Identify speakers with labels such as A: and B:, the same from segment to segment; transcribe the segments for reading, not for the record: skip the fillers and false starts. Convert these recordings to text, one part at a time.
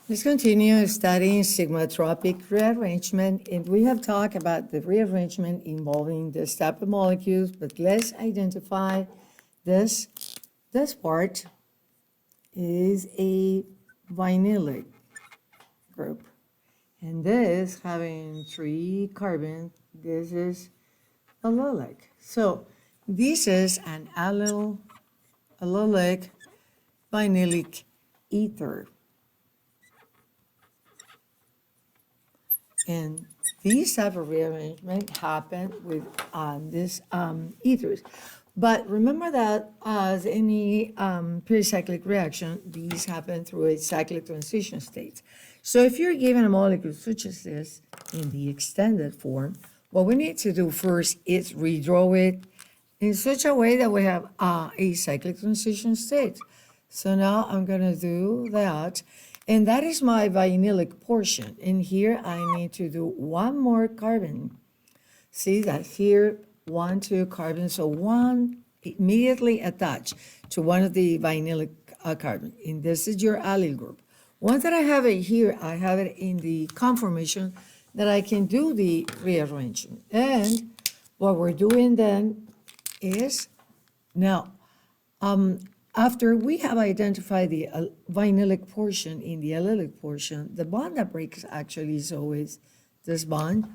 A: Let's continue studying sigmatropic rearrangement, and we have talked about the rearrangement involving this type of molecules, but let's identify this. This part is a vinylic group, and this having 3 carbon, this is allylic. So this is an allylic vinylic ether. And these type of rearrangement happen with these ethers. But remember that as any pericyclic reaction, these happen through a cyclic transition state. So if you're given a molecule such as this in the extended form, what we need to do first is redraw it in such a way that we have a cyclic transition state. So now I'm going to do that. And that is my vinylic portion. And here I need to do 1 more carbon. See that here, 1, 2 carbons. So 1 immediately attached to one of the vinylic carbon. And this is your allyl group. Once that I have it here, I have it in the conformation that I can do the rearrangement. And what we're doing then is now, after we have identified the vinylic portion in the allylic portion, the bond that breaks actually is always this bond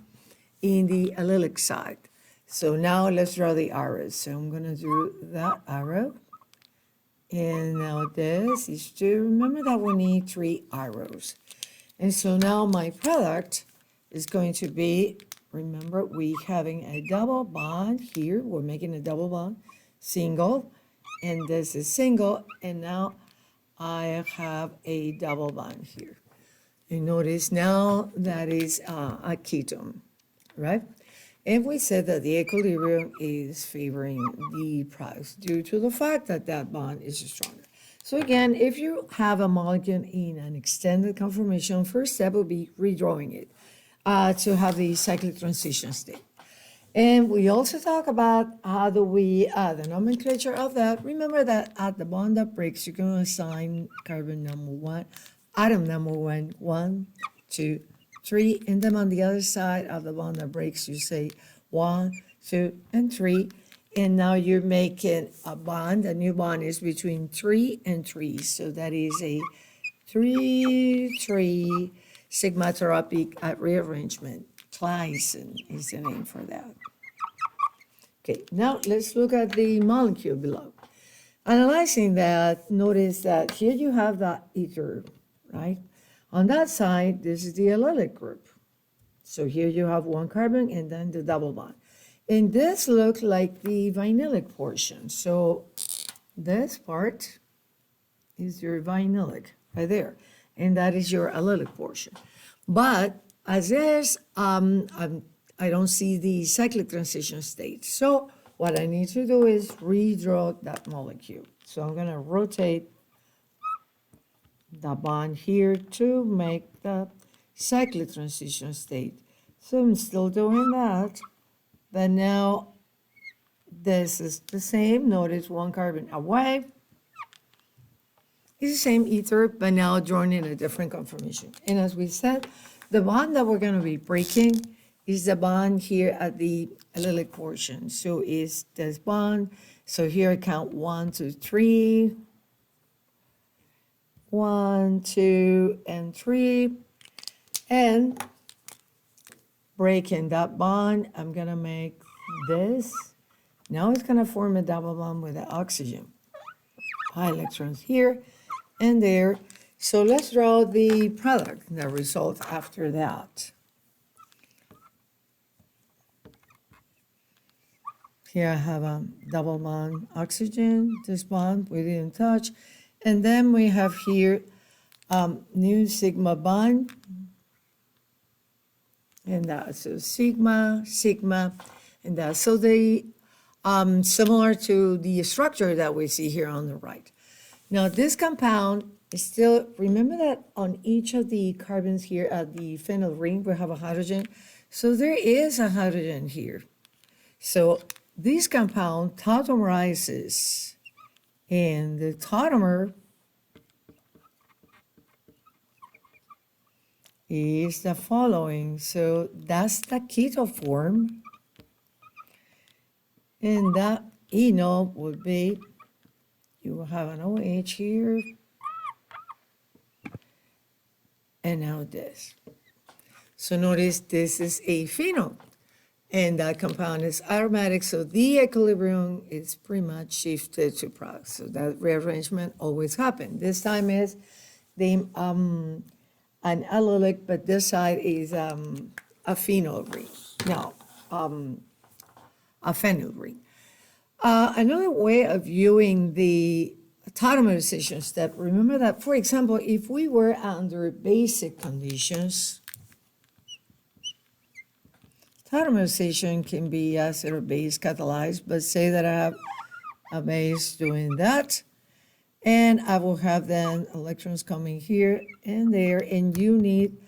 A: in the allylic side. So now let's draw the arrows. So I'm going to do that arrow. And now this is to remember that we need 3 arrows. And so now my product is going to be, remember, we having a double bond here. We're making a double bond, single. And this is single, and now I have a double bond here. And notice now that is a ketone, right? And we said that the equilibrium is favoring the products due to the fact that that bond is stronger. So again, if you have a molecule in an extended conformation, first step would be redrawing it to have the cyclic transition state. And we also talk about how do we, the nomenclature of that. Remember that at the bond that breaks, you're going to assign carbon number 1, atom number 1, 1, 2, 3. And then on the other side of the bond that breaks, you say 1, 2, and 3. And now you're making a bond. A new bond is between 3 and 3. So that is a 3-3 sigmatropic rearrangement. Claisen is the name for that. Okay, now let's look at the molecule below. Analyzing that, notice that here you have the ether, right? On that side, this is the allylic group. So here you have 1 carbon and then the double bond. And this looks like the vinylic portion. So this part is your vinylic right there. And that is your allylic portion. But as is, I don't see the cyclic transition state. So what I need to do is redraw that molecule. So I'm going to rotate the bond here to make the cyclic transition state. So I'm still doing that. But now this is the same. Notice 1 carbon away. It's the same ether, but now drawn in a different conformation. And as we said, the bond that we're going to be breaking is the bond here at the allylic portion. So is this bond. So here I count 1, 2, 3. 1, 2, and 3. And breaking that bond, I'm going to make this. Now it's going to form a double bond with the oxygen. High electrons here and there. So let's draw the product, the result after that. Here I have a double bond oxygen, this bond we didn't touch. And then we have here new sigma bond. And that's so sigma, sigma, and that. So they similar to the structure that we see here on the right. Now this compound is still, remember that on each of the carbons here at the phenyl ring, we have a hydrogen. So there is a hydrogen here. So this compound tautomerizes, and the tautomer is the following. So that's the keto form. And that enol would be, you will have an OH here. And now this. So notice this is a phenyl. And that compound is aromatic, so the equilibrium is pretty much shifted to products. So that rearrangement always happens. This time is the an allylic, but this side is a phenyl ring. No, a phenyl ring. Another way of viewing the tautomerization step, remember that, for example, if we were under basic conditions, tautomerization can be acid or base catalyzed, but say that I have a base doing that, and I will have then electrons coming here and there, and you need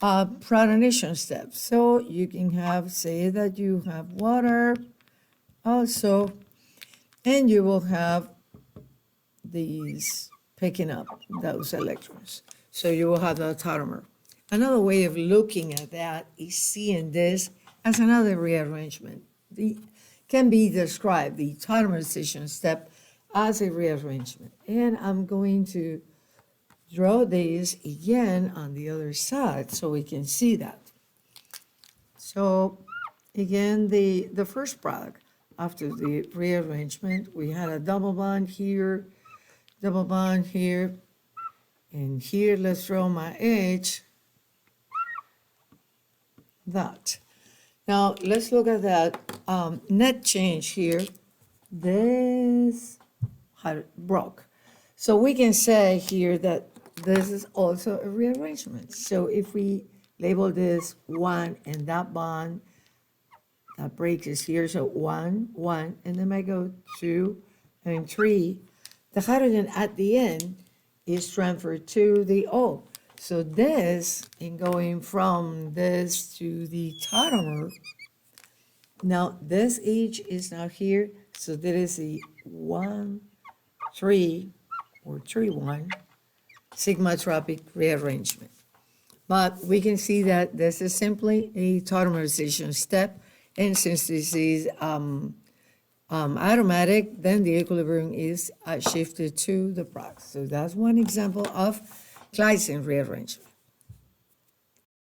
A: a protonation step. So you can have, say that you have water also, and you will have these picking up those electrons. So you will have the tautomer. Another way of looking at that is seeing this as another rearrangement. Can be described, the tautomerization step, as a rearrangement. And I'm going to draw these again on the other side so we can see that. So again, the first product after the rearrangement, we had a double bond here, and here, let's draw my H, that. Now, let's look at that net change here. This broke. So we can say here that this is also a rearrangement. So if we label this 1 and that bond, that break is here, so 1, 1, and then I go 2 and 3. The hydrogen at the end is transferred to the O. So this, in going from this to the tautomer, now this H is now here, so there is a 1, 3, or 3, 1, sigmatropic rearrangement. But we can see that this is simply a tautomerization step, and since this is aromatic, then the equilibrium is shifted to the product. So that's one example of Claisen rearrangement.